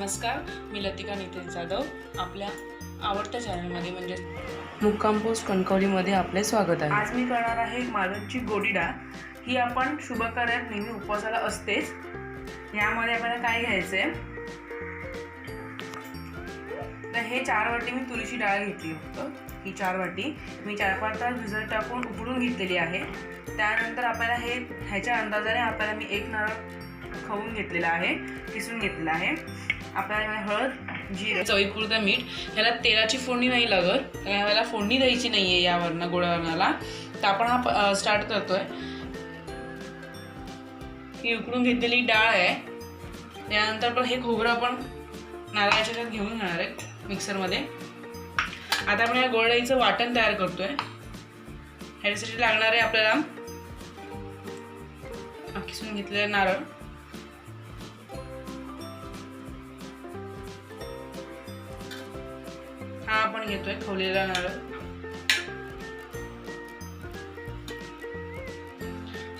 नमस्कार, मी लतिका नितेश जाधव. आपल्या आवडत्या चॅनलमध्ये म्हणजे मुक्काम पोस्ट कणकवलीमध्ये आपले स्वागत आहे. आज मी करणार आहे मालवणची गोडी डाळ. ही आपण शुभ कार्यात नेहमी उपवासाला असतेच. यामध्ये आपल्याला काय घ्यायचं आहे तर हे 4 वाटी मी तुरीची डाळ घेतली. फक्त ही 4 वाटी मी 4-5 तास भिजत टाकून उकडून घेतलेली आहे. त्यानंतर आपल्याला ह्याच्या अंदाजाने आपल्याला मी 1 नारळ खवून घेतलेला आहे, किसून घेतलेला आहे. आपल्याला हळद, जिरे, चवीपुरतं मीठ. ह्याला तेलाची फोडणी नाही लागत, ह्याला फोडणी द्यायची नाही आहे यावरनं गोडावरणाला. तर आपण हा स्टार्ट करतोय. ही उकडून घेतलेली डाळ आहे. त्यानंतर पण हे खोबरं आपण नारळाच्या ह्याच्यात घेऊन घेणार आहे मिक्सरमध्ये. आता आपण या गोड डाळीचं वाटण तयार करतोय. ह्याच्यासाठी लागणार आहे आपल्याला किसून घेतलेला नारळ, हा आपण घेतोय खवलेला नारळ.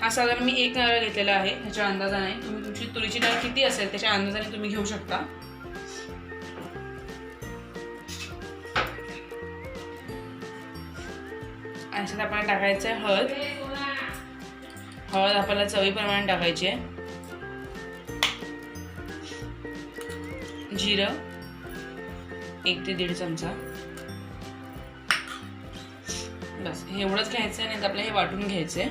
हा साधारण मी 1 नारळ घेतलेला आहे. ह्याच्या अंदाजाने तुम्ही तुमची तुरीची डाळ किती असेल त्याच्या अंदाजाने तुम्ही घेऊ शकता. आणि आपल्याला टाकायचं आहे हळद. हळद आपल्याला चवीप्रमाणे टाकायची आहे. जिरं 1 ते 1.5 चमचा. बस एवढंच घ्यायचं आहे. नाही तर आपल्याला हे वाटून घ्यायचं आहे.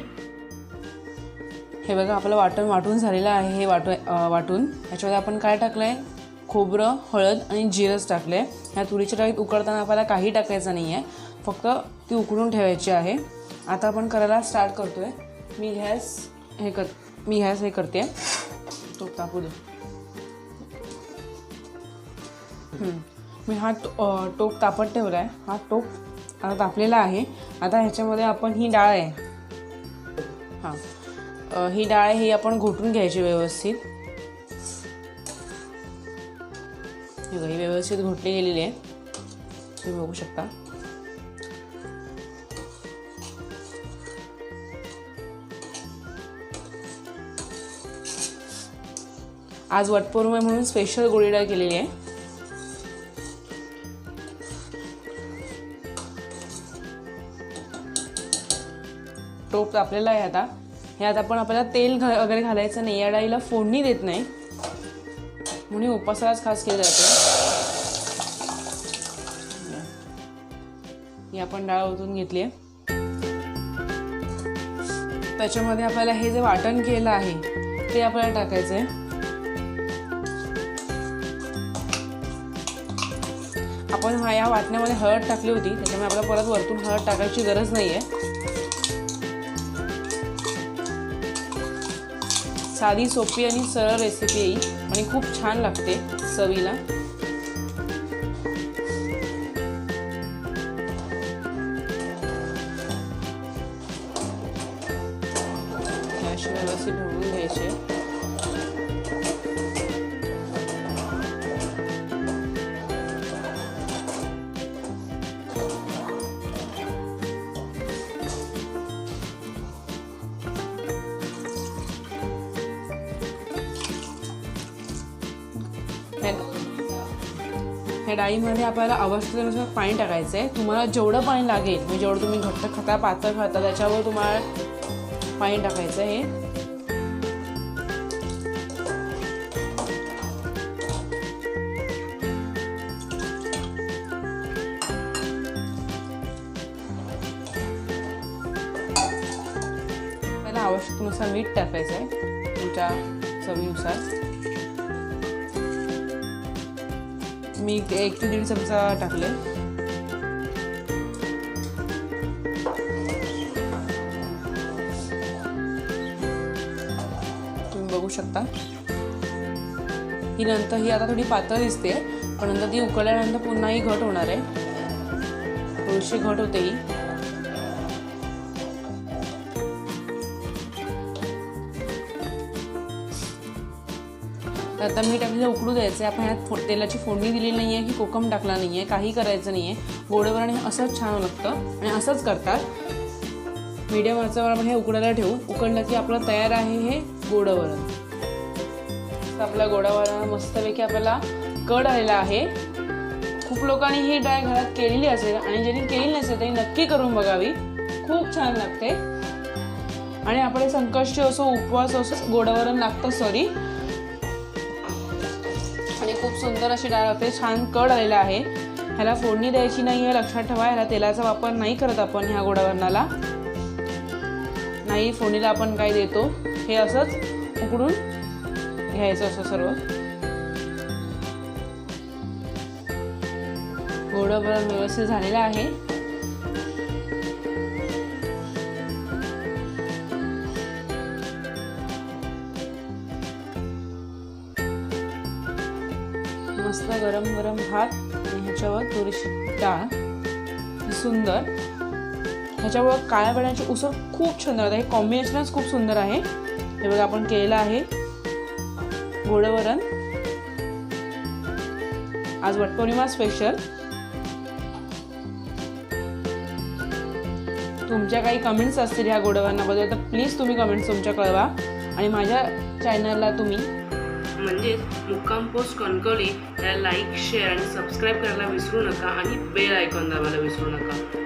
हे बघा आपलं वाटून झालेलं आहे. हे वाटून ह्याच्यामध्ये आपण काय टाकलं आहे, खोबरं, हळद आणि जिरंच टाकलं आहे. ह्या तुरीच्या डाळीत उकडताना आपल्याला काही टाकायचं नाही आहे, फक्त ती उकडून ठेवायची आहे. आता आपण करायला स्टार्ट करतो आहे. मी गॅस हे करते. तो तापू दे. मी हा टोप तापत ठेवला आहे. हा टोप आता तापलेला आहे. आता ह्याच्यामध्ये आपण ही डाळ आहे, ही डाळ ही आपण घोटून घ्यायची व्यवस्थित. ही व्यवस्थित घोटली गेलेली आहे, तुम्ही बघू शकता. आज वटपौर्णिमा म्हणून स्पेशल गोडी डाळ केलेली आहे. टोप तापलेला आहे. आता ह्यात आपण आपल्याला तेल वगैरे घालायचं नाही. या डाळीला फोडणी देत नाही, म्हणून उपवासालाच खास केली जाते. ही आपण डाळ ओतून घेतली आहे. त्याच्यामध्ये आपल्याला हे जे वाटण केलं आहे ते आपल्याला टाकायचं आहे. आपण या वाटण्यामध्ये हळद टाकली होती, त्याच्यामुळे आपल्याला परत वरतून हळद टाकायची गरज नाही आहे. साधी, सोपी आणि सरळ रेसिपी आहे आणि खूप छान लागते चवीला. अशी व्यवस्थित ढवळून घ्यायचे. ह्या डाळीमध्ये आपल्याला आवश्यकतेनुसार पाणी टाकायचं आहे. तुम्हाला जेवढं पाणी लागेल, म्हणजे जेवढं तुम्ही घट्ट खाता, पातळ खाता, त्याच्यावर तुम्हाला पाणी टाकायचं आहे. आपल्याला आवश्यकतेनुसार मीठ टाकायचं आहे, तुमच्या चवीनुसार. मी 1 ते 1.5 चमचा टाकले. तुम्ही बघू शकता. ही आता थोडी पातळ दिसते, पण नंतर ती उकळल्यानंतर पुन्हा ही घट होणार आहे. थोडीशी घट होते ही. आता मीठ आपल्याला उकडू द्यायचं आहे. आपण ह्यात तेलाची फोडणी दिलेली नाही आहे की कोकम टाकला नाही आहे, काही करायचं नाही आहे. गोडवरण हे असंच छान लागतं आणि असंच करतात. मीडियम आचेवर आपण हे उकडायला ठेवू. उकडलं की आपलं तयार आहे हे गोडवरण. आपला गोडावरण मस्तपैकी आपल्याला कड आलेला आहे. खूप लोकांनी ही डाळ घरात केलेली असेल आणि ज्यांनी केली नसेल त्यांनी नक्की करून बघावी. खूप छान लागते. आणि आपले संकष्टी असो, उपवास असो, गोडावरण लागतं सॉरी. आणि खूप सुंदर अशी डाळ होते. छान कड आलेला आहे. ह्याला फोडणी द्यायची नाही आहे, लक्षात ठेवा. ह्याला तेलाचा वापर नाही करत आपण ह्या गोडावरणाला. नाही फोडणीला आपण काय देतो, हे असंच उकडून घ्यायचं असं सर्व. गोडावरण व्यवस्थित झालेलं आहे. मस्त गरम गरम भात आणि ह्याच्यावर थोडीशी डाळ, सुंदर. ह्याच्यावर काळ्या बेळ्याची उसळ खूप छान राहते. हे कॉम्बिनेशनच खूप सुंदर आहे. हे बघा आपण केलेलं आहे गोडावरण आज वटपौर्णिमा स्पेशल. तुमच्या काही कमेंट्स असतील ह्या गोडावरणाबद्दल तर प्लीज तुम्ही कमेंट्स तुमच्या कळवा. आणि माझ्या चॅनलला तुम्ही म्हणजेच मुक्काम पोस्ट कणकवली याला लाईक, शेअर आणि सबस्क्राईब करायला विसरू नका आणि बेल आयकॉन दाबायला विसरू नका.